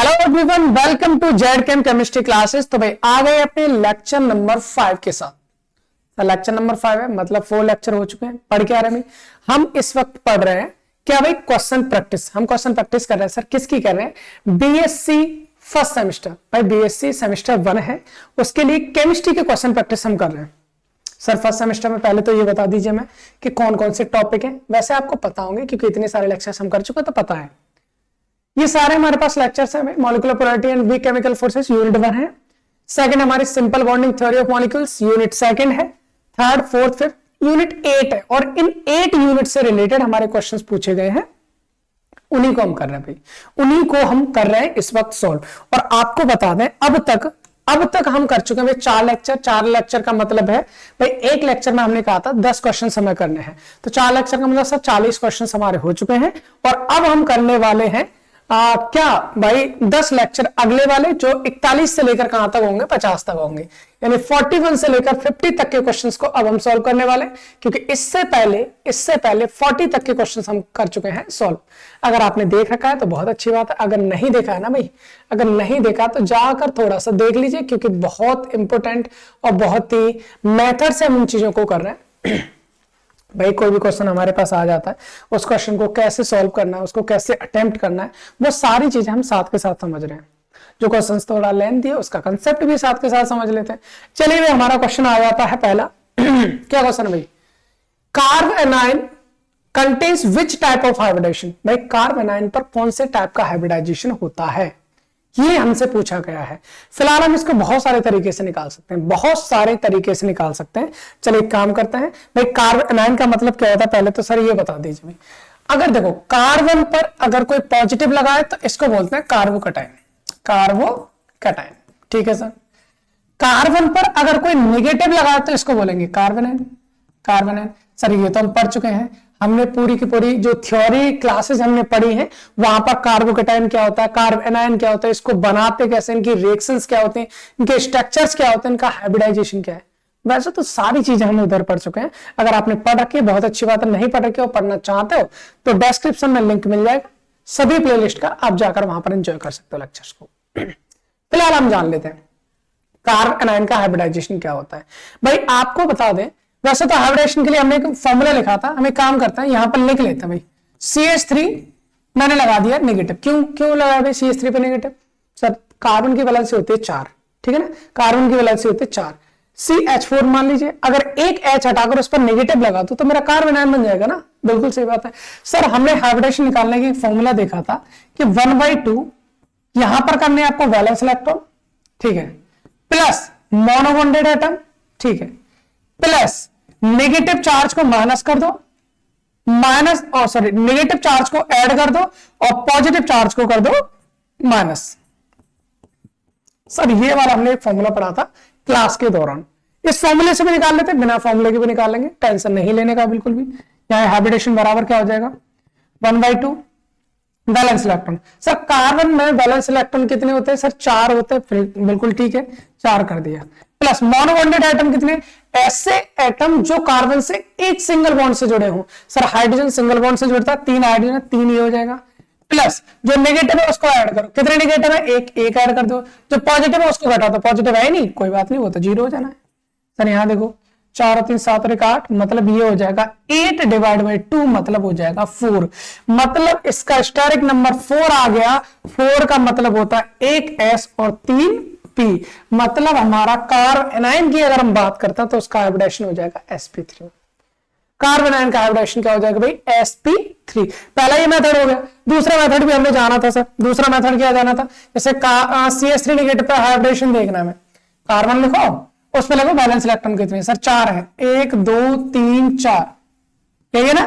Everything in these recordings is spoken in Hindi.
Hello everyone, welcome to Z chem chemistry classes. तो भाई आ गए अपने लेक्चर नंबर 5 के साथ। तो लेक्चर नंबर 5 है, मतलब 4 लेक्चर हो चुके हैं। पढ़ के आ रहे हैं हम इस वक्त पढ़ रहे हैं क्या भाई, क्वेश्चन प्रैक्टिस। हम क्वेश्चन प्रैक्टिस कर रहे हैं सर, किसकी कर रहे हैं? BSc first semester. भाई बीएससी सेमेस्टर 1 है, उसके लिए केमिस्ट्री के क्वेश्चन प्रैक्टिस हम कर रहे हैं सर। फर्स्ट सेमेस्टर में पहले तो ये बता दीजिए मैं कि कौन कौन से टॉपिक हैं। वैसे आपको पता होंगे क्योंकि इतने सारे लेक्चर्स हम कर चुके हैं, तो पता है। ये सारे हमारे पास लेक्चर्स हैं। Molecular polarity and weak chemical forces unit 1 है। सेकंड हमारी simple bonding theory of molecules unit 2 है। थर्ड, फोर्थ, फिफ्थ यूनिट 8 है। और इन 8 यूनिट से रिलेटेड हमारे क्वेश्चंस पूछे गए हैं, उन्हीं को हम कर रहे हैं भाई, उन्हीं को हम कर रहे हैं इस वक्त सॉल्व। और आपको बता दें अब तक हम कर चुके हैं भाई 4 लेक्चर। 4 लेक्चर का मतलब है भाई एक लेक्चर में हमने कहा था 10 क्वेश्चन हमें करने हैं, तो 4 लेक्चर का मतलब सर 40 क्वेश्चन हमारे हो चुके हैं। और अब हम करने वाले हैं क्या भाई 10 लेक्चर अगले वाले, जो 41 से लेकर कहां तक होंगे, 50 तक होंगे। यानी 41 से लेकर 50 तक के क्वेश्चंस को अब हम सॉल्व करने वाले, क्योंकि इससे पहले 40 तक के क्वेश्चंस हम कर चुके हैं सॉल्व। अगर आपने देख रखा है तो बहुत अच्छी बात है, अगर नहीं देखा है ना भाई, अगर नहीं देखा तो जाकर थोड़ा सा देख लीजिए, क्योंकि बहुत इंपॉर्टेंट और बहुत ही मेथड से हम उन चीजों को कर रहे हैं। भाई कोई भी क्वेश्चन हमारे पास आ जाता है, उस क्वेश्चन को कैसे सॉल्व करना है, उसको कैसे अटेम्प्ट करना है, वो सारी चीजें हम साथ के साथ समझ रहे हैं। जो क्वेश्चन थोड़ा लेंथ है उसका कंसेप्ट भी साथ के साथ समझ लेते हैं। चलिए भाई हमारा क्वेश्चन आ जाता है पहला। क्या क्वेश्चन है भाई? Carbanion contains which type of hybridization. भाई कार्ब एनाइन पर कौन से टाइप का हाइब्रिडाइजेशन होता है, ये हमसे पूछा गया है। फिलहाल हम इसको बहुत सारे तरीके से निकाल सकते हैं, चलिए एक काम करते हैं भाई। कार्ब एनाइन का मतलब क्या होता है पहले तो सर ये बता दीजिए भाई। अगर देखो कार्बन पर अगर कोई पॉजिटिव लगाए तो इसको बोलते हैं कार्बोकैटायन, ठीक है सर। कार्बन पर अगर कोई नेगेटिव लगाए तो इसको बोलेंगे कार्बोनाइन। सर ये तो हम पढ़ चुके हैं, हमने पूरी की पूरी जो थ्योरी क्लासेस हमने पढ़ी हैं वहां पर कार्बोकैटायन क्या होता है, कार्ब एनायन क्या होता है, इसको बनाते कैसे, इनकी रिएक्शंस क्या होते हैं, इनके स्ट्रक्चर्स क्या होते हैं, इनका हाइब्रिडाइजेशन क्या है। वैसे तो सारी चीजें हम उधर पढ़ चुके हैं। अगर आपने पढ़ रखी है बहुत अच्छी बात है, नहीं पढ़ रखी हो, पढ़ना चाहते हो तो डिस्क्रिप्शन में लिंक मिल जाएगा सभी प्लेलिस्ट का, आप जाकर वहां पर एंजॉय कर सकते हो लेक्चर्स को। फिलहाल हम जान लेते हैं कार्ब एनायन का हाइब्रिडाइजेशन क्या होता है। भाई आपको बता दें, वैसे तो हाइब्रिडेशन के लिए हमने एक फॉर्मूला लिखा था, हमें काम करता है यहां पर लिख लेते हैं भाई। CH3 मैंने लगा दिया नेगेटिव। क्यों लगाया भाई CH3 पे नेगेटिव? सर कार्बन की वैलेंसी होती है 4, ठीक है ना, कार्बन की वैलेंसी होती है 4। CH4 मान लीजिए, अगर एक H हटाकर उस पर नेगेटिव लगा तो मेरा कार्बन आयन बन जाएगा ना। बिल्कुल सही बात है सर। हमने हाइब्रिडेशन निकालने की फॉर्मूला देखा था कि 1/2 यहां पर करने आपको वैलेंस इलेक्ट्रॉन, ठीक है, प्लस मोनो बॉन्डेड एटम, ठीक है, प्लस नेगेटिव चार्ज को माइनस कर दो, नेगेटिव चार्ज को ऐड कर दो और पॉजिटिव चार्ज को कर दो माइनस। सर ये वाला हमने एक फॉर्मूला पढ़ा था क्लास के दौरान, इस फॉर्मूले से भी निकाल लेते, बिना फॉर्मूले के भी निकाल लेंगे, टेंशन नहीं लेने का बिल्कुल भी। यहां हाइब्रिडेशन बराबर क्या हो जाएगा, 1/2 बैलेंस इलेक्ट्रॉन। सर कार्बन में बैलेंस इलेक्ट्रॉन कितने होते हैं? सर 4 होते हैं, बिल्कुल ठीक है, 4 कर दिया। प्लस मोनो बॉन्डेड एटम कितने? ऐसे एटम जो कार्बन से एक सिंगल बॉन्ड से जुड़े हों। सर हाइड्रोजन सिंगल बॉन्ड से जुड़ता है, 3 हाइड्रोजन, 3 ये हो जाएगा। प्लस जो नेगेटिव है उसको ऐड करो, कितने नेगेटिव है? एक ऐड कर दो। जो पॉजिटिव है उसको घटा दो, पॉजिटिव है नहीं, कोई बात नहीं, वो तो 0 हो जाना है। सर यहां देखो 4 और 3 7 और 8, मतलब ये हो जाएगा 8/2, मतलब हो जाएगा 4। मतलब इसका स्टेरिक नंबर 4 आ गया। 4 का मतलब होता है 1 S और 3 P। मतलब हमारा कार्ब एनायन की अगर हम बात करते हैं तो उसका हाइब्रिडेशन हो जाएगा sp3। कार्ब एनायन का हाइब्रिडेशन क्या हो जाएगा भाई? sp3। पहला ये मेथड हो गया। दूसरा मेथड भी हमने जाना था सर। दूसरा मेथड क्या जाना था? जैसे CH3 नेगेटिव पर हाइब्रिडेशन देखना है, कार्बन लिखो, उस पर लगो बैलेंस इलेक्ट्रॉन कितने? सर 4 है, 1 2 3 4, यही है ना,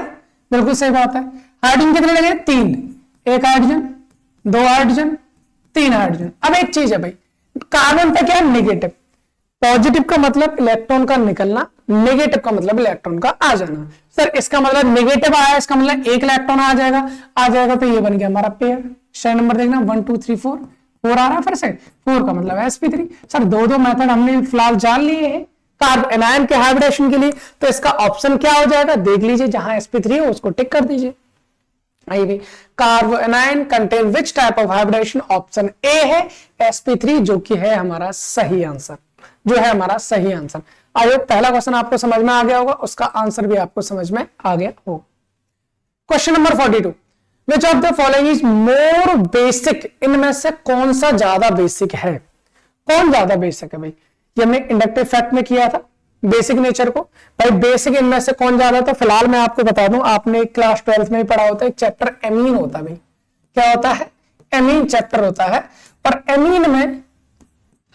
बिल्कुल सही बात है। हाइड्रोजन कितने लगे? 3, 1 हाइड्रोजन, 2 हाइड्रोजन, 3 हाइड्रोजन। अब एक चीज है भाई, कार्बन पे क्या है? नेगेटिव। पॉजिटिव का मतलब इलेक्ट्रॉन का निकलना, नेगेटिव का मतलब इलेक्ट्रॉन का आ जाना। सर इसका मतलब नेगेटिव आया, इसका मतलब 1 इलेक्ट्रॉन आ जाएगा, तो ये बन गया हमारा पेयर। शेयर नंबर देखना 1 2 3 4 आ रहा है, फिर से 4 का मतलब sp3। सर दो मेथड हमने फिलहाल जान लिए हैं कार्ब एनायन के हाइब्रिडेशन के लिए, तो इसका ऑप्शन क्या हो जाएगा देख लीजिए, जहां sp3 है उसको टिक कर दीजिए। आइए, carbanion contain which type of hybridisation, option A है sp3 जो कि है हमारा सही आंसर, जो है हमारा सही आंसर। आई होप पहला क्वेश्चन आपको समझ में आ गया होगा, उसका आंसर भी आपको समझ में आ गया होगा। Question number 42, which of the following is more basic, इनमें से कौन सा ज्यादा बेसिक है, कौन ज्यादा बेसिक है भाई। ये हमने इंडक्टिव फैक्ट में किया था बेसिक नेचर को, भाई बेसिक इनमें से कौन ज्यादा। तो फिलहाल मैं आपको बता दूं, आपने क्लास 12th में ही पढ़ा होता है, एक चैप्टर एमीन होता है भाई, क्या होता है, एमीन चैप्टर होता है। और एमीन में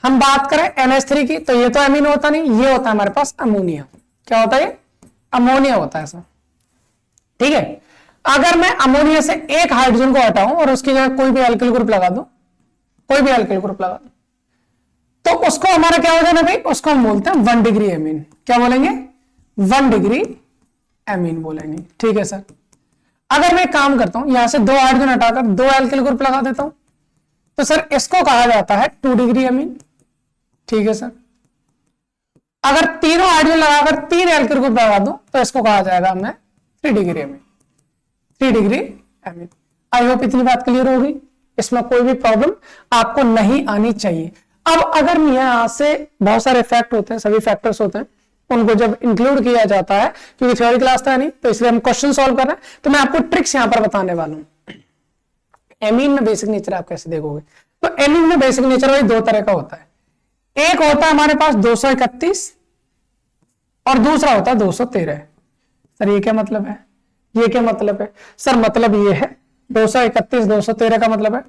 हम बात करें NH3 की, तो ये तो एमीन होता नहीं, ये होता है हमारे पास अमोनिया। क्या होता है ये, अमोनिया होता है सर, ठीक है। अगर मैं अमोनिया से एक हाइड्रोजन को हटाऊं और उसकी जगह कोई भी एल्किल ग्रुप लगा दूं, कोई भी एल्किल ग्रुप लगा दूं, तो उसको हमारा क्या हो जाना भाई, उसको हम बोलते हैं 1 डिग्री एमीन। क्या बोलेंगे, 1 डिग्री एमीन बोलेंगे, ठीक है सर। अगर मैं काम करता हूं, यहां से 2 हाइड्रोजन हटाकर 2 एल्किल ग्रुप लगा देता हूं, तो सर इसको कहा जाता है 2 डिग्री एमीन, ठीक है सर। अगर तीनों हाइड्रोजन लगाकर 3 एल्किल ग्रुप लगा दूं, तो इसको कहा जाएगा हमें 3 degree amine, 3 degree amine. I hope इतनी बात क्लियर होगी, इसमें कोई भी प्रॉब्लम आपको नहीं आनी चाहिए। अब अगर यहां से बहुत सारे फैक्ट होते हैं, सभी फैक्टर्स होते हैं, उनको जब इंक्लूड किया जाता है, क्योंकि थ्योरी क्लास था नहीं, तो इसलिए हम क्वेश्चन सॉल्व कर रहे हैं, तो मैं आपको ट्रिक्स यहां पर बताने वाला हूं। एमीन में बेसिक नेचर आप कैसे देखोगे, तो एमीन में बेसिक नेचर वही 2 तरह का होता है। एक होता है हमारे पास 231 और दूसरा होता है 213। सर ये क्या मतलब है, ये क्या मतलब है सर, मतलब ये है 231 213 का मतलब है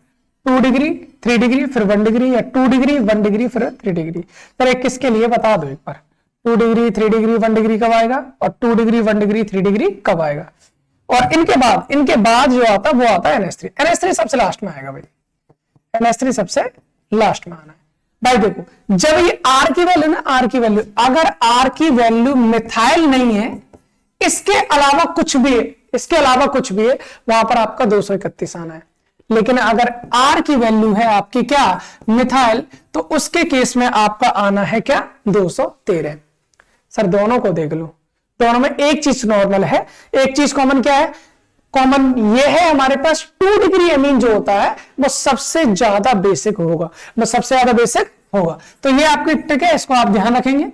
2 डिग्री 3 डिग्री फिर 1 डिग्री, या 2 डिग्री 1 डिग्री फिर 3 डिग्री। सर एक किसके लिए बता दो एक बार, 2 डिग्री 3 डिग्री 1 डिग्री कब आएगा, और 2 डिग्री 1 डिग्री 3 डिग्री कब आएगा। और इनके बाद जो आता है वो आता है NH3। NH3 सबसे लास्ट में आएगा भाई, NH3 सबसे लास्ट में आना है भाई। देखो जब ये R की वैल्यू ना, R की वैल्यू, अगर R की वैल्यू मिथाइल नहीं है, इसके अलावा कुछ भी है, इसके अलावा कुछ भी है, वहां पर आपका 231 आना है। लेकिन अगर R की वैल्यू है आपकी क्या, मिथाइल, तो उसके केस में आपका आना है क्या, 213। सर दोनों को देख लो, दोनों में एक चीज नॉर्मल है, एक चीज कॉमन क्या है, कॉमन ये है हमारे पास 2 डिग्री एमीन जो होता है वो सबसे ज्यादा बेसिक होगा, वो सबसे ज्यादा बेसिक होगा। तो ये आपकी ट्रिक है, इसको आप ध्यान रखेंगे।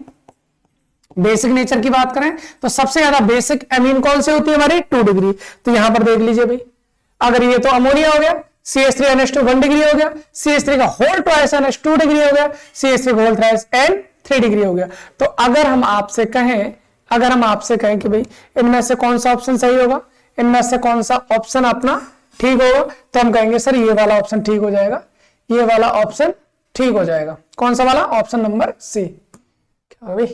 बेसिक नेचर की बात करें तो सबसे ज्यादा बेसिक एमीन कौन सी होती है हमारी, 2 डिग्री। तो यहां पर देख लीजिए भाई, अगर ये तो अमोनिया हो गया, CH3NH2 1 डिग्री हो गया, CH3 का होल ट्वाइस NH 2 डिग्री हो गया, CH3 का होल थ्राइस N 3 डिग्री हो गया। तो अगर हम आपसे कहें कि भाई इनमें से कौन सा ऑप्शन सही होगा, इनमें से कौन सा ऑप्शन अपना ठीक होगा, तो हम कहेंगे सर ये वाला ऑप्शन ठीक हो जाएगा, ये वाला ऑप्शन ठीक हो जाएगा। कौन सा वाला, ऑप्शन नंबर सी। क्या भाई,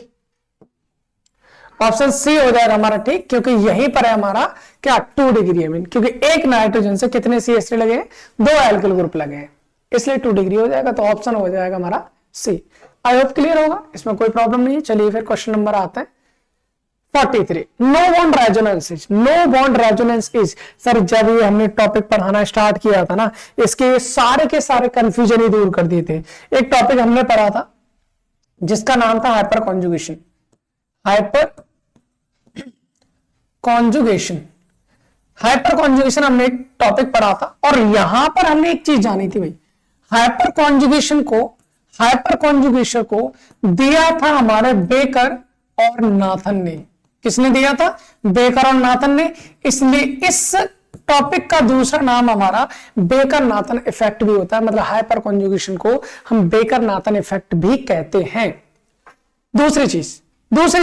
ऑप्शन सी हो जाएगा हमारा ठीक, क्योंकि यहीं पर है हमारा क्या, 2 डिग्री एमीन, क्योंकि एक नाइट्रोजन से कितने CH3 लगे हैं, 2 एल्किल ग्रुप लगे हैं, इसलिए 2 डिग्री हो जाएगा। तो ऑप्शन हो जाएगा हमारा सी। आई होप क्लियर होगा, इसमें कोई प्रॉब्लम नहीं है। चलिए फिर क्वेश्चन नंबर आता है 43, no bond resonance is, no bond resonance is. Sir जब ये हमने टॉपिक पढ़ाना स्टार्ट किया था ना, इसके सारे के सारे कंफ्यूजन ही दूर कर दिए थे। एक टॉपिक हमने पढ़ा था जिसका नाम था hyper conjugation, hyper conjugation, hyper conjugation हमने एक टॉपिक पढ़ा था। और यहां पर हमने एक चीज जानी थी भाई, हाइपर कॉन्जुगेशन को दिया था हमारे बेकर और नाथन ने। किसने दिया था, बेकर और नाथन ने। इसलिए इस टॉपिक का दूसरा नाम हमारा बेकर नाथन इफेक्ट भी होता है, मतलब हाइपर कॉन्जुगेशन को हम बेकर नाथन इफेक्ट भी कहते हैं। दूसरी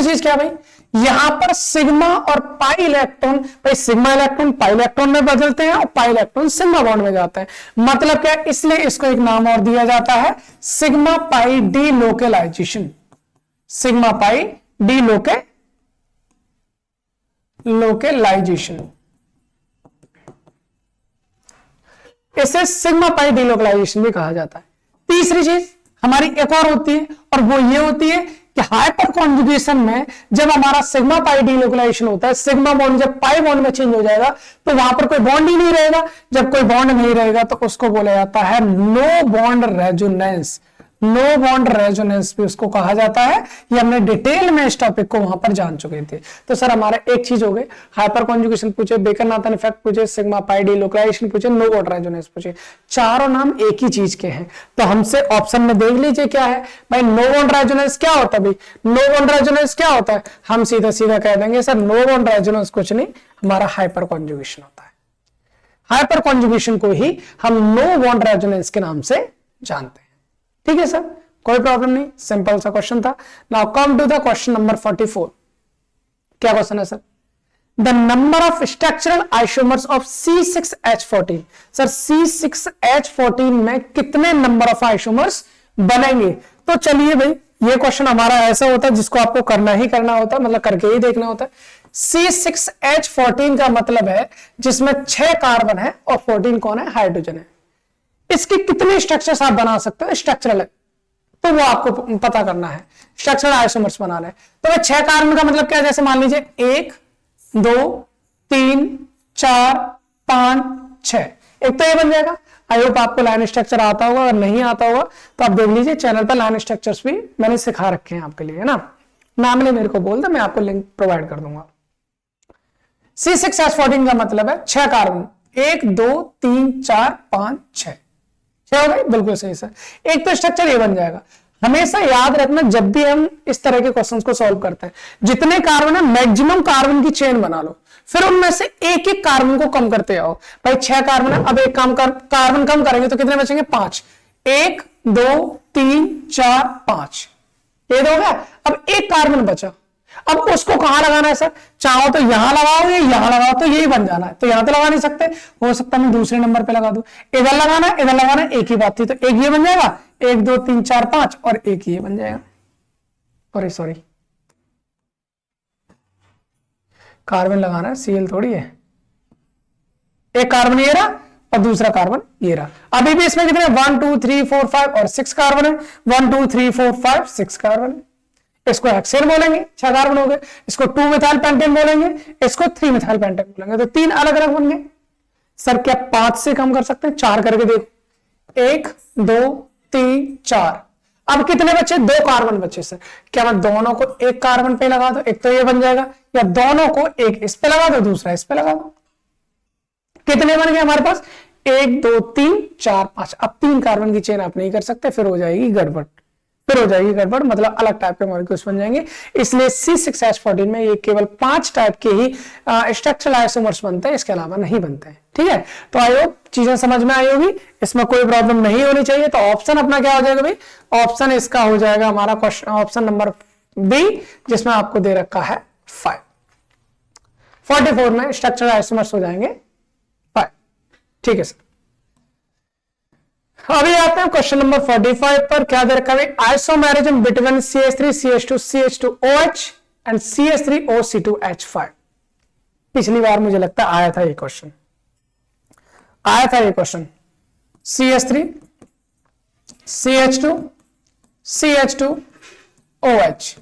चीज क्या भाई, यहां पर सिग्मा और पाई इलेक्ट्रॉन, भाई सिग्मा इलेक्ट्रॉन पाई इलेक्ट्रॉन में बदलते हैं और पाई इलेक्ट्रॉन सिग्मा बॉन्ड में जाते हैं। मतलब क्या, इसलिए इसको एक नाम और दिया जाता है sigma pi D localisation, sigma pi D localisation, इसे सिग्मा पाई डी लोकेलाइजेशन भी कहा जाता है। तीसरी चीज हमारी एक और होती है, और वो ये होती है कि हाइपर कॉन्जुगेशन में जब हमारा सिग्मा पाई डी लोकेलाइजेशन होता है, सिग्मा बॉन्ड जब पाई बॉन्ड में चेंज हो जाएगा तो वहां पर कोई बॉन्ड ही नहीं रहेगा। जब कोई बॉन्ड नहीं रहेगा तो उसको बोला जाता है no bond resonance, no bond resonance भी उसको कहा जाता है। ये हमने डिटेल में इस टॉपिक को वहां पर जान चुके थे। तो सर हमारा एक चीज हो गई, हाइपर कॉन्जुगेशन पूछे, बेकर नाथन इफेक्ट पूछे, सिग्मा पाई डी लोकलाइजेशन पूछे, नो बॉन्ड रेजोनेंस पूछे, चारों नाम एक ही चीज के हैं। तो हमसे ऑप्शन में देख लीजिए क्या है भाई। नो बॉन्ड रेजोनेंस क्या होता है भाई? नो बॉन्ड रेजोनेंस क्या होता है? हम सीधा सीधा कह देंगे सर नो बॉन्ड रेजोनेंस कुछ नहीं, हमारा हाइपर कॉन्जुगेशन होता है। हाइपर कॉन्जुगेशन को ही हम नो बॉन्ड रेजोनेंस के नाम से जानते हैं। ठीक है सर, कोई प्रॉब्लम नहीं, सिंपल सा क्वेश्चन था। Now come to the question number 44। क्या क्वेश्चन है sir? The number of structural isomers of C6H14। Sir C6H14 में कितने नंबर ऑफ आइसोमर्स बनेंगे? तो चलिए भाई, ये क्वेश्चन हमारा ऐसा होता है जिसको आपको करना ही करना होता है, मतलब करके ही देखना होता है। C6H14 का मतलब है जिसमें 6 कार्बन है और 14 कौन है? हाइड्रोजन है। इसके कितने स्ट्रक्चर्स आप बना सकते हो स्ट्रक्चरल, तो वो आपको पता करना है। स्ट्रक्चरल आइसोमर्स बनाना है तो 6 कार्बन का मतलब क्या है? जैसे मान लीजिए 1 2 3 4 5 6, एक तो ये बन जाएगा। आई होप आपको लाइन स्ट्रक्चर आता होगा, अगर नहीं आता होगा तो आप देख लीजिए चैनल पर लाइन स्ट्रक्चर्स भी मैंने सिखा रखे हैं आपके लिए, है ना। नाम ले मेरे को बोल दो, मैं आपको लिंक प्रोवाइड कर दूंगा। C6H14 का मतलब है 6 कार्बन, 1 2 3 4 5 6 हो गए, बिल्कुल सही सर। एक तो स्ट्रक्चर ये बन जाएगा। हमेशा याद रखना जब भी हम इस तरह के क्वेश्चंस को सॉल्व करते हैं, जितने कार्बन है मैक्सिमम कार्बन की चेन बना लो, फिर उनमें से एक एक कार्बन को कम करते जाओ। भाई 6 कार्बन है, अब एक कार्बन कम करेंगे तो कितने बचेंगे? 5। 1 2 3 4 5, ये हो गया। अब एक कार्बन बचा, अब उसको कहां लगाना है सर? चाहो तो यहां लगाओ या यहां लगाओ, तो यही बन जाना है। तो यहां तो लगा नहीं सकते, हो सकता है मैं दूसरे नंबर पे लगा दूं। इधर लगाना है, इधर लगाना है, एक ही बात थी। तो एक ये बन जाएगा, 1 2 3 4 5, और एक ये बन जाएगा। सॉरी कार्बन लगाना है, Cl थोड़ी है। एक कार्बन ये रहा और दूसरा कार्बन ये रहा। अभी भी इसमें कितने? 1 2 3 4 5 और 6 कार्बन है। 1 2 3 4 5 6 कार्बन है। इसको हेक्सेन बोलेंगे, 6 कार्बन हो गए। इसको 2 मिथाइल पेंटेन बोलेंगे, इसको 3 मिथाइल पेंटेन बोलेंगे। तो 3 अलग अलग बन गए। सर क्या 5 से कम कर सकते हैं? 4 करके देखो, 1 2 3 4। अब कितने बचे? 2 कार्बन बचे सर। क्या मैं दोनों को एक कार्बन पे लगा दो, एक तो ये बन जाएगा, या दोनों को एक इस पे लगा दो, दूसरा इस पे लगा दो। कितने बन गए हमारे पास? 1 2 3 4 5। अब 3 कार्बन की चेन आप नहीं कर सकते, फिर हो जाएगी गड़बड़। मतलब अलग टाइप के मॉलिक्यूल्स बन जाएंगे। इसलिए C6H14 में ये केवल 5 टाइप के ही स्ट्रक्चरल आइसोमर्स बनते हैं, इसके अलावा नहीं बनते हैं। ठीक है, तो आई होप चीजें समझ में आई होगी, इसमें कोई प्रॉब्लम नहीं होनी चाहिए। तो ऑप्शन अपना क्या हो जाएगा भाई? ऑप्शन इसका हो जाएगा हमारा क्वेश्चन ऑप्शन नंबर बी, जिसमें आपको दे रखा है 5। 44 में स्ट्रक्चरल आइसोमर्स हो जाएंगे 5। ठीक है सर, अभी आते हैं क्वेश्चन नंबर 45 पर। क्या दे रखा है? Isomerism between CH3 CH2 CH2OH and CH3OC2H5। पिछली बार मुझे लगता है आया था ये question, CH3 CH2 CH2OH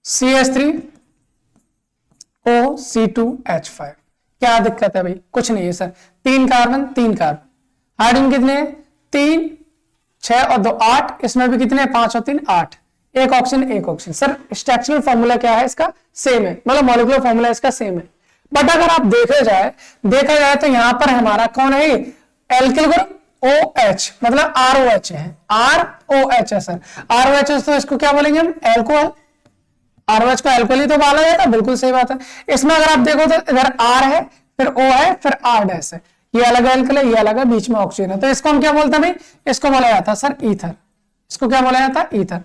CH3OC2H5। क्या दिक्कत है भाई? कुछ नहीं है सर, 3 कार्बन 3 कार्बन। हाइड्रोजन कितने हैं? 3 6 और 2 8। इसमें भी कितने? 5 और 3 8। एक ऑक्सीजन एक ऑक्सीजन। सर स्ट्रक्चरल फॉर्मूला क्या है इसका? सेम है, मतलब मॉलिक्यूलर फॉर्मूला इसका सेम है। बट अगर आप देखा जाए तो यहां पर हमारा कौन है? एल्किल ग्रुप OH, मतलब ROH है, ROH है सर। ROH है तो इसको क्या बोलेंगे हम? एल्कोहल। ROH को एल्कोहल ही तो बोला जाता, बिल्कुल सही बात है। इसमें अगर आप देखो तो इधर R है, फिर O है, फिर R' है। ये अलग एल्किल है, ये अलग है, बीच में ऑक्सीजन है। तो इसको हम क्या बोलते हैं भाई? इसको बोला जाता है सर ईथर। इसको क्या बोला जाता है? ईथर।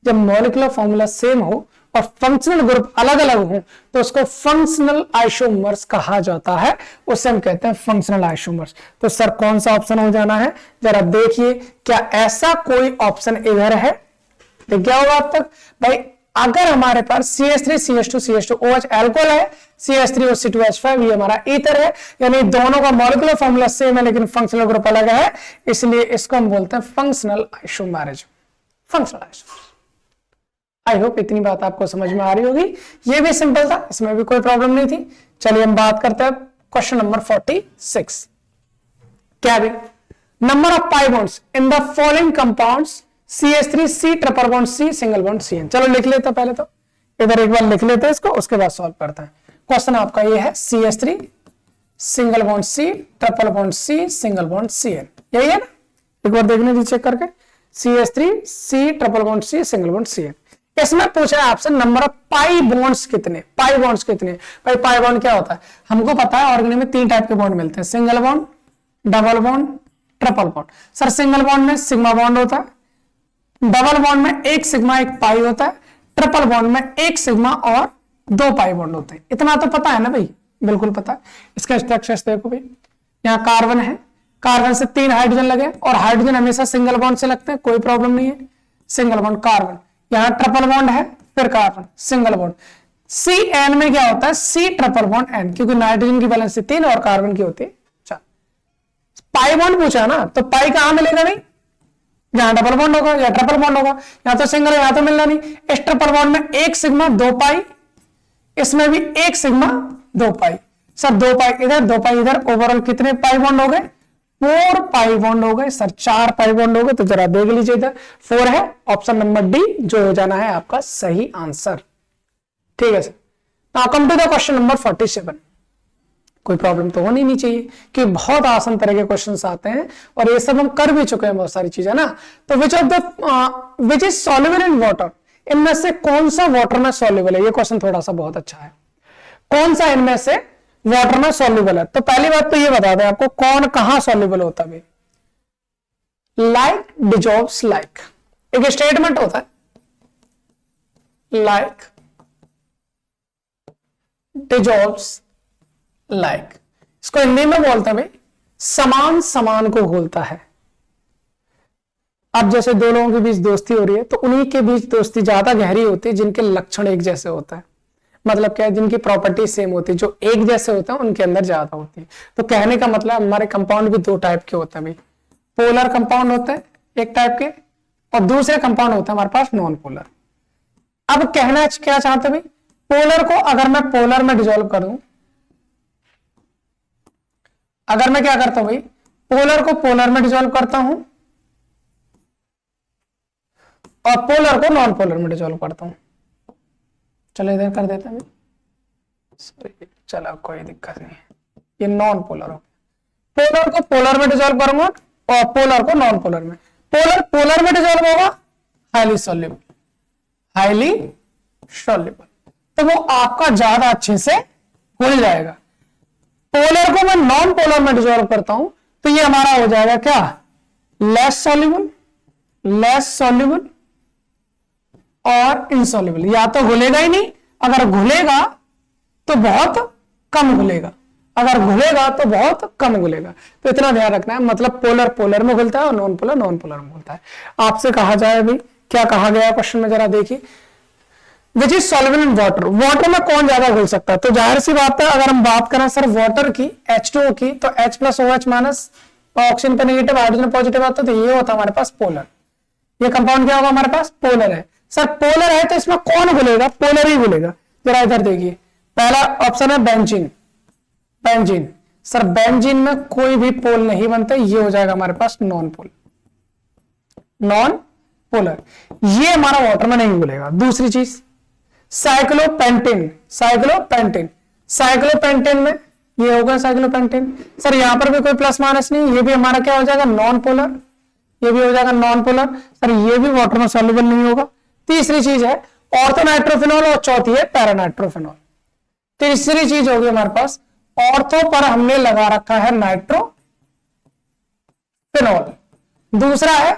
जब मॉलिक्यूलर फॉर्मूला सेम हो और फंक्शनल ग्रुप अलग अलग हो तो उसको फंक्शनल आइसोमर्स कहा जाता है, उससे हम कहते हैं फंक्शनल आइसोमर्स। तो सर कौन सा ऑप्शन हो जाना है? जरा देखिए, क्या ऐसा कोई ऑप्शन इधर है? देख क्या होगा अब तक भाई? अगर हमारे पास CH3 CH2 CH2OH एल्कोहल है, CH3OC2H5 ये हमारा ईथर है, यानी दोनों का मॉलिक्यूलर फॉर्मूला सेम है लेकिन फंक्शनल ग्रुप अलग है, इसलिए इसको हम बोलते हैं functional isomerism. Functional isomerism. I hope इतनी बात आपको समझ में आ रही होगी। ये भी सिंपल था, इसमें भी कोई प्रॉब्लम नहीं थी। चलिए हम बात करते हैं क्वेश्चन नंबर 46। क्या भी? Number of pi bonds in the following compounds CH3 C triple bond C single bond CN। चलो लिख लेते हैं पहले तो, इधर एक बार लिख लेते हैं इसको, उसके बाद सॉल्व करते हैं। क्वेश्चन आपका ये है CH3 single bond C triple bond C single bond CN, यही है ना? एक बार देखने दीजिए चेक करके, CH3 C triple bond C single bond CN। इसमें पूछा है आपसे नंबर ऑफ पाई बॉन्ड्स कितने, पाई बॉन्ड्स कितने। भाई पाई बॉन्ड क्या होता है, हमको पता है ऑर्गेनिज्म में 3 टाइप के बॉन्ड मिलते हैं, single bond, double bond, triple bond. Sir single bond में सिग्मा बॉन्ड होता है, डबल बॉन्ड में एक सिग्मा एक पाई होता है, ट्रिपल बॉन्ड में एक सिग्मा और 2 पाई बॉन्ड होते हैं। इतना तो पता है ना भाई, बिल्कुल पता है। इसका स्ट्रक्चर्स देखो भाई, यहाँ कार्बन है, कार्बन से 3 हाइड्रोजन लगे और हाइड्रोजन हमेशा सिंगल बॉन्ड से लगते हैं, कोई प्रॉब्लम नहीं है, सिंगल बॉन्ड कार्बन। यहाँ ट्रिपल बॉन्ड है, फिर कार्बन, सिंगल बॉन्ड। CN में क्या होता है, C ट्रिपल बॉन्ड N, क्योंकि नाइट्रोजन की वैलेंसी 3 और कार्बन की होती है 4। पाई बॉन्ड पूछा ना, तो पाई कहां मिलेगा भाई, यहाँ डबल बॉन्ड होगा या ट्रिपल बॉन्ड होगा, यहाँ तो सिंगल है, यहाँ तो मिलना नहीं। इस ट्रिपल बॉन्ड में 1 सिग्मा 2 पाई, इसमें भी 1 सिग्मा 2 पाई। सर 2 पाई इधर 2 पाई इधर, ओवरऑल कितने पाई बॉन्ड हो गए, 4 पाई बॉन्ड हो गए। सर 4 पाई बॉन्ड हो गए, तो जरा देख लीजिए इधर 4 है, ऑप्शन नंबर डी जो हो जाना है आपका सही आंसर। ठीक है sir. Now come to the question number 47। कोई प्रॉब्लम तो होनी नहीं चाहिए कि बहुत आसान तरह के क्वेश्चंस आते हैं और ये सब हम कर भी चुके हैं बहुत सारी चीजें ना। तो which is soluble in water, इनमें से कौन सा वाटर में सॉल्युबल है, ये क्वेश्चन थोड़ा सा बहुत अच्छा है। कौन सा इनमें से वाटर में सॉल्युबल है, तो पहली बात तो ये बता दें आपको कौन कहां सॉल्युबल होता है। लाइक डिजॉल्व्स लाइक, एक स्टेटमेंट होता है, लाइक डिजॉल्व्स लाइक, इसको हिंदी में बोलते हैं भाई समान समान को घोलता है। अब जैसे 2 लोगों के बीच दोस्ती हो रही है, तो उन्हीं के बीच दोस्ती ज्यादा गहरी होती है जिनके लक्षण एक जैसे होता है। मतलब क्या है, जिनकी प्रॉपर्टी सेम होती है, जो एक जैसे होते हैं उनके अंदर ज्यादा होती है। तो कहने का मतलब हमारे कंपाउंड भी 2 टाइप के होते हैं भाई, पोलर कंपाउंड होते हैं एक टाइप के, और दूसरे कंपाउंड होते हैं हमारे पास नॉन पोलर। अब कहना क्या चाहते हैं भाई, पोलर को अगर मैं पोलर में डिसॉल्व कर दूं, अगर मैं क्या करता हूं भाई, पोलर को पोलर में डिसॉल्व करता हूं और पोलर को नॉन पोलर में डिसॉल्व करता हूं। चलो इधर कर देते हैं, चलो कोई दिक्कत नहीं, ये नॉन पोलर हो। पोलर को पोलर में डिसॉल्व करूंगा और पोलर को नॉन पोलर में। पोलर पोलर में डिसॉल्व होगा हाईली सॉल्युबल, हाईली सॉल्युबल, तो वो आपका ज्यादा अच्छे से घुल जाएगा। पोलर को मैं नॉन पोलर में डिसॉल्व करता हूं तो ये हमारा हो जाएगा क्या, लेस सॉल्युबल, लेस सॉल्युबल और इनसॉल्युबल। या तो घुलेगा ही नहीं, अगर घुलेगा तो बहुत कम घुलेगा, अगर घुलेगा तो बहुत कम घुलेगा। तो इतना ध्यान रखना है, मतलब पोलर पोलर में घुलता है और नॉन पोलर नॉन पोलर में घुलता है। आपसे कहा जाए भी, क्या कहा गया क्वेश्चन में जरा देखिए, which is soluble in water, water में कौन ज्यादा घुल सकता है। तो जाहिर सी बात है, अगर हम बात करें सर वाटर की H2O की, तो H plus OH minus, oxygen पे नेगेटिव हाइड्रोजन पॉजिटिव आता है, तो ये होता है हमारे पास पोलर। ये कंपाउंड क्या होगा हमारे पास, पोलर है। सर पोलर है तो इसमें कौन घुलेगा, पोलर ही घुलेगा। जरा इधर देखिए, पहला ऑप्शन है बेंजीन, बेंजीन। सर बेंजीन में कोई भी पोल नहीं बनता, ये हो जाएगा हमारे पास नॉन पोलर, नॉन पोलर, ये हमारा वाटर में नहीं घुलेगा। दूसरी चीज साइक्लोपेंटेन, साइक्लोपेंटेन, साइक्लोपेंटेन में ये होगा साइक्लोपेंटेन। सर यहां पर भी कोई प्लस माइनस नहीं, ये भी हमारा क्या हो जाएगा नॉन पोलर, ये भी हो जाएगा नॉन पोलर। सर ये भी वाटर में सॉल्युबल नहीं होगा। तीसरी चीज है ऑर्थोनाइट्रोफिनॉल और चौथी है पैरानाइट्रोफिनॉल। तीसरी चीज होगी हमारे पास, ऑर्थो पर हमने लगा रखा है नाइट्रोफिनॉल, दूसरा है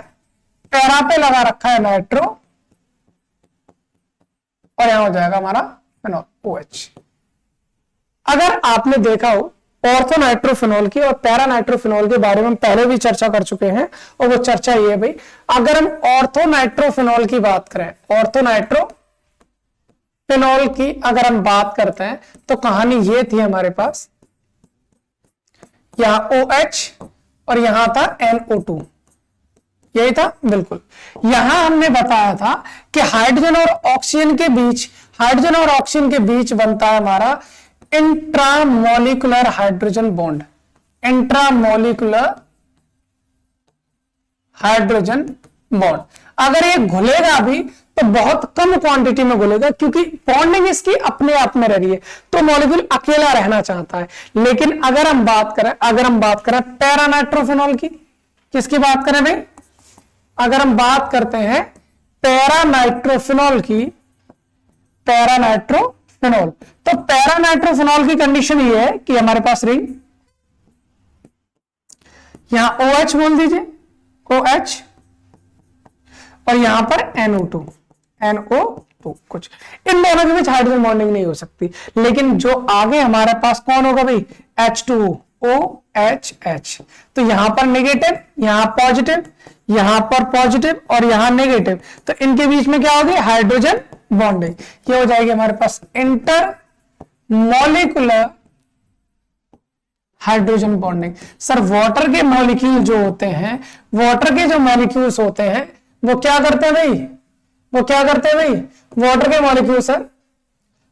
पैरा पे लगा रखा है नाइट्रो, और यहां हो जाएगा हमारा फिनॉल OH। अगर आपने देखा हो ऑर्थोनाइट्रोफिनॉल की और पैरानाइट्रोफिनॉल के बारे में हम पहले भी चर्चा कर चुके हैं, और वो चर्चा ये है भाई, अगर हम ऑर्थोनाइट्रोफिनॉल की बात करें, ऑर्थोनाइट्रोफिनॉल की अगर हम बात करते हैं, तो कहानी ये थी हमारे पास, यहां OH और यहां था NO2, यही था बिल्कुल। यहां हमने बताया था कि हाइड्रोजन और ऑक्सीजन के बीच, हाइड्रोजन और ऑक्सीजन के बीच बनता है हमारा intramolecular hydrogen bond, intramolecular hydrogen bond. अगर ये घुलेगा भी तो बहुत कम क्वांटिटी में घुलेगा, क्योंकि बॉन्डिंग इसकी अपने आप में रह रही है, तो मॉलिक्यूल अकेला रहना चाहता है। लेकिन अगर हम बात करें पैरानाइट्रोफिनॉल की, किसकी बात करें भाई? अगर हम बात करते हैं पैरानाइट्रोफिनॉल की, पैरानाइट्रोफिनॉल, तो पैरानाइट्रोफिनॉल की कंडीशन ये है कि हमारे पास रिंग, यहां OH बोल दीजिए, OH, और यहां पर NO2 कुछ, इन दोनों के बीच हाइड्रोजन बॉन्डिंग नहीं हो सकती। लेकिन जो आगे हमारे पास कौन होगा भाई? H2O, OHH। तो यहां पर नेगेटिव, यहां पॉजिटिव, यहां पर पॉजिटिव और यहां नेगेटिव, तो इनके बीच में क्या होगी? Hydrogen bonding. ये हो जाएगी हमारे पास intermolecular hydrogen bonding. Sir water के मॉलिक्यूल जो होते हैं, वाटर के जो मॉलिक्यूल्स होते हैं वो क्या करते हैं भाई? वाटर के मॉलिक्यूल, सर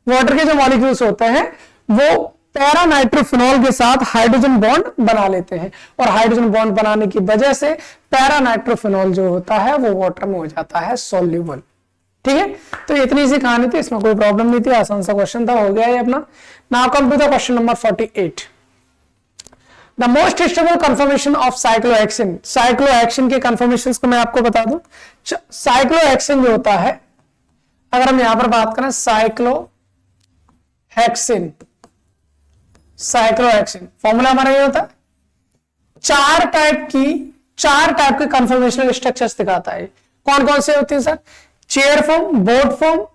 वाटर के जो मॉलिक्यूल्स होते हैं वो पैरानाइट्रोफिनॉल के साथ हाइड्रोजन बॉन्ड बना लेते हैं, और हाइड्रोजन बॉन्ड बनाने की वजह से पैरानाइट्रोफिनॉल जो होता है वो वाटर में हो जाता है सॉल्युबल। ठीक है, तो इतनी सी कहानी थी, इसमें कोई प्रॉब्लम नहीं थी, आसान सा क्वेश्चन था, हो गया है अपना। Now come to the question number 48। The most stable conformation of cyclohexene. Cyclohexene के कन्फर्मेशन को मैं आपको बता दूं। साइक्लोहेक्सिन जो होता है, अगर हम यहां पर बात करें साइक्लोहेक्सिन, फॉर्मूला हमारा ये होता है, चार टाइप के कन्फर्मेशनल स्ट्रक्चर्स दिखाता है। कौन कौन से होते हैं sir? Chair form, boat form,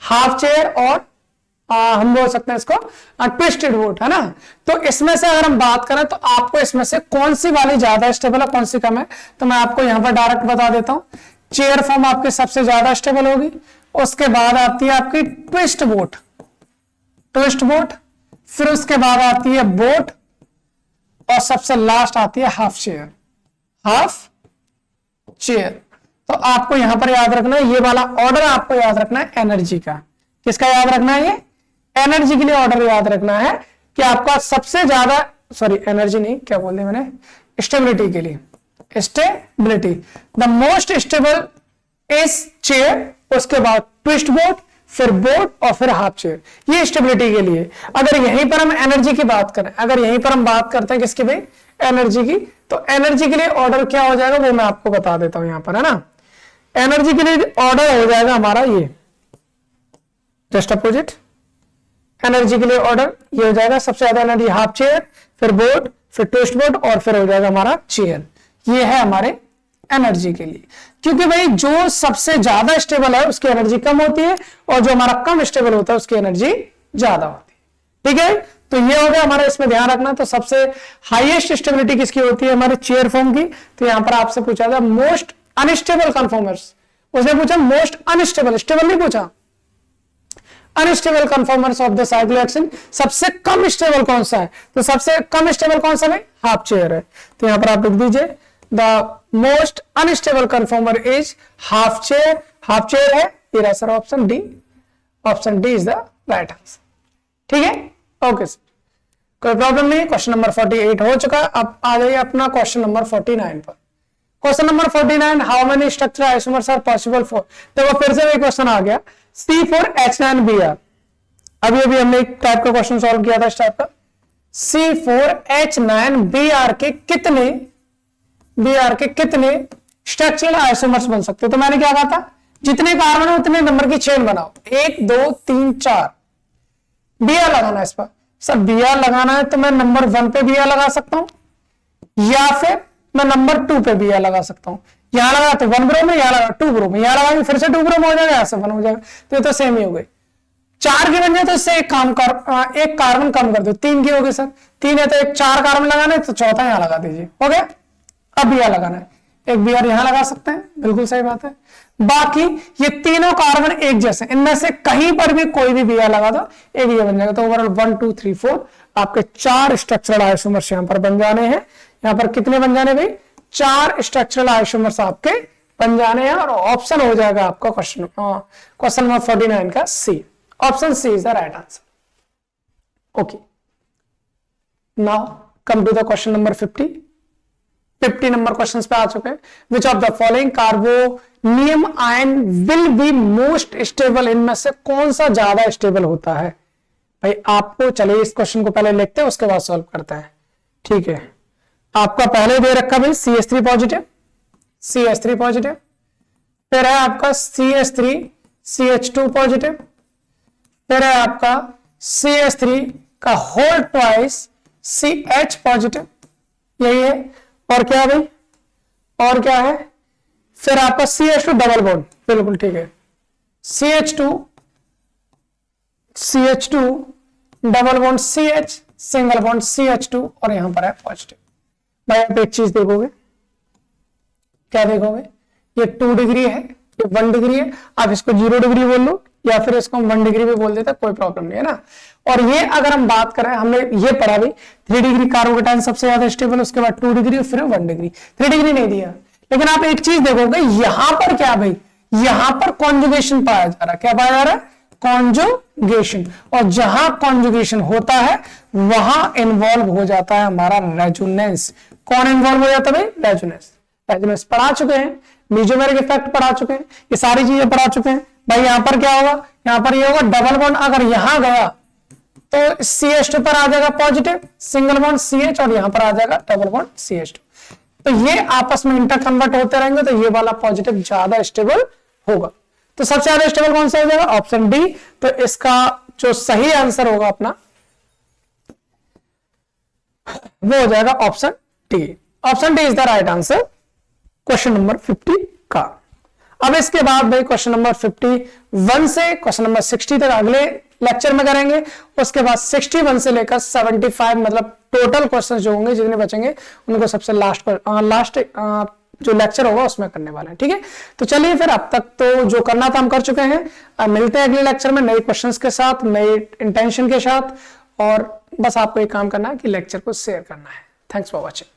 half chair, और हम बोल सकते हैं इसको ट्विस्टेड बोट, है ना। तो इसमें से अगर हम बात करें तो आपको इसमें से कौन सी वाली ज्यादा स्टेबल है, कौन सी कम है, तो मैं आपको यहां पर डायरेक्ट बता देता हूं। चेयर फॉर्म आपकी सबसे ज्यादा स्टेबल होगी, उसके बाद आती है आपकी ट्विस्ट बोट, फिर उसके बाद आती है बोट, और सबसे लास्ट आती है हाफ चेयर। तो आपको यहां पर याद रखना है, ये वाला ऑर्डर आपको याद रखना है एनर्जी का। किसका याद रखना है? ये एनर्जी के लिए ऑर्डर याद रखना है कि आपका सबसे ज्यादा, सॉरी एनर्जी नहीं, क्या बोल दिया मैंने, स्टेबिलिटी के लिए, stability. The most stable is chair, उसके बाद ट्विस्ट बोट, फिर बोट, और फिर हाफ चेयर, ये स्टेबिलिटी के लिए। अगर यहीं पर हम एनर्जी की बात करें, अगर यहीं पर हम बात करते हैं किसकी भाई? एनर्जी की, तो एनर्जी के लिए ऑर्डर क्या हो जाएगा वो मैं आपको बता देता हूं यहां पर, है ना। एनर्जी के लिए ऑर्डर हो जाएगा हमारा ये, जस्ट अपोजिट। एनर्जी के लिए ऑर्डर ये हो जाएगा, सबसे ज्यादा एनर्जी हाफ चेयर, फिर बोट, फिर ट्विस्ट बोट, और फिर हो जाएगा हमारा चेयर। ये है हमारे एनर्जी के लिए, क्योंकि भाई जो सबसे ज्यादा स्टेबल है उसकी एनर्जी कम होती है, और जो हमारा कम स्टेबल होता है उसकी एनर्जी ज्यादा होती है। ठीक है, तो ये हो गया हमारा, इसमें ध्यान रखना। तो सबसे हाईएस्ट स्टेबिलिटी किसकी होती है? हमारे चेयर फॉर्म की। तो यहां पर आपसे पूछा था मोस्ट अनस्टेबल कन्फॉर्मर्स, उसने पूछा मोस्ट अनस्टेबल, स्टेबल नहीं पूछा, unstable conformers of the cyclohexene. सबसे कम स्टेबल कौन सा है? तो सबसे कम स्टेबल कौन सा है? हाफ चेयर है। तो यहां पर आप लिख दीजिए the most unstable conformer is half chair. Half chair है, ये रहा sir option D, option D is the right answer. ठीक है, ओके सर, कोई प्रॉब्लम नहीं। क्वेश्चन नंबर 48 हो चुका। अब आ जाइए अपना क्वेश्चन नंबर 49 पर। Question number 49, how many structure isomers are possible for. देखो फिर से वही क्वेश्चन आ गया, C4H9Br। अभी अभी हमने एक टाइप का क्वेश्चन सॉल्व किया था इस टाइप का, C4H9Br के कितने स्ट्रक्चरल आइसोमर्स बन सकते हैं। तो मैंने क्या कहा था, जितने कार्बन है उतने नंबर की चेन बनाओ, 1 2 3 4। Br लगाना है इस पर, सर Br लगाना है तो मैं नंबर 1 पे Br लगा सकता हूं, या फिर मैं नंबर 2 पे Br लगा सकता हूं। यहां लगा तो 1 ब्रो में, यहां लगा 2 ब्रो में, यहां लगाएंगे फिर से 2 ब्रो में हो जाएगा, यहां से 1 हो जाएगा, तो ये तो सेम ही हो गई। 4 की बन जाए तो इससे एक कार्बन कम कर दो, 3 की हो गई सर, 3 है तो एक 4 कार्बन लगाना है, तो चौथा यहां लगा दीजिए, हो गया। अब Br लगाना है, एक Br यहां लगा सकते हैं, बिल्कुल सही बात है। बाकी ये तीनों कार्बन एक जैसे, इनमें से कहीं पर भी कोई भी Br लगा दो, एक ये बन जाएगा। तो ओवरऑल 1 2 3 4 आपके 4 स्ट्रक्चरल आइसोमर्स यहां पर बन जाने हैं। यहां पर कितने बन जाने भाई? 4 स्ट्रक्चरल आइसोमर्स आपके बन जाने हैं, और ऑप्शन हो जाएगा आपका क्वेश्चन नंबर 49 का C, option C is the right answer. Okay, now come to the question number 50। 50 number question पे आ चुके हैं। Which of the following carbonium ion will be most stable, इनमें से कौन सा ज्यादा स्टेबल होता है भाई आपको। चलिए इस क्वेश्चन को पहले लिखते हैं, उसके बाद सॉल्व करते हैं, ठीक है। आपका पहले दे रखा भाई CH3 पॉजिटिव, CH3 पॉजिटिव, फिर है आपका CH3 CH2 पॉजिटिव, फिर है आपका CH3 का होल ट्वाइस CH पॉजिटिव, यही है। और क्या भाई, और क्या है, फिर आपका CH2 डबल बॉन्ड, बिल्कुल ठीक है, CH2 double bond CH, single bond CH2, और यहां पर है पॉजिटिव। भाई आप एक चीज देखोगे, क्या देखोगे, ये 2 डिग्री है, ये 1 डिग्री है, आप इसको 0 डिग्री बोल लो या फिर इसको हम 1 डिग्री भी बोल देते, कोई प्रॉब्लम नहीं है ना। और ये अगर हम बात करें, हमने ये पढ़ा भाई 3 डिग्री कार्बोकेटाइन सबसे ज्यादा स्टेबल, उसके बाद 2 डिग्री, फिर 1 डिग्री, 3 डिग्री नहीं दिया। लेकिन आप एक चीज देखोगे, यहां पर क्या भाई, यहां पर कॉन्जुगेशन पाया जा रहा है, क्या पाया जा रहा है, कॉन्जुगेशन। और जहां कॉन्जुगेशन होता है वहां इन्वॉल्व हो जाता है हमारा रेजोनेंस। कौन इन्वॉल्व हो जाता है भाई, रेजोनेंस। रेजोनेंस पढ़ा चुके हैं, मेसोमेरिक इफेक्ट पढ़ा चुके हैं, ये सारी चीजें पढ़ा चुके हैं भाई। यहां पर क्या होगा, यहां पर ये होगा डबल बॉन्ड, अगर यहां गया तो CH2 पर आ जाएगा पॉजिटिव, सिंगल बॉन्ड CH, और यहां पर आ जाएगा डबल बॉन्ड CH2। तो ये आपस में इंटर कन्वर्ट होते रहेंगे, तो ये वाला पॉजिटिव ज्यादा स्टेबल होगा। तो सबसे ज्यादा स्टेबल कौन सा हो जाएगा, ऑप्शन डी। तो इसका जो सही आंसर होगा अपना वो हो जाएगा option D. Option D is the right answer question number 50 का। अब इसके बाद भाई क्वेश्चन नंबर 51 से क्वेश्चन नंबर 60 तक अगले लेक्चर में करेंगे। उसके बाद 61 से लेकर 75 मतलब टोटल क्वेश्चन जो होंगे, जितने बचेंगे उनको सबसे लास्ट जो लेक्चर होगा उसमें करने वाले हैं, ठीक है। तो चलिए फिर, अब तक तो जो करना था हम कर चुके हैं। अब मिलते हैं अगले लेक्चर में नए क्वेश्चंस के साथ, नए इंटेंशन के साथ, और बस आपको एक काम करना है कि लेक्चर को शेयर करना है। Thanks for watching.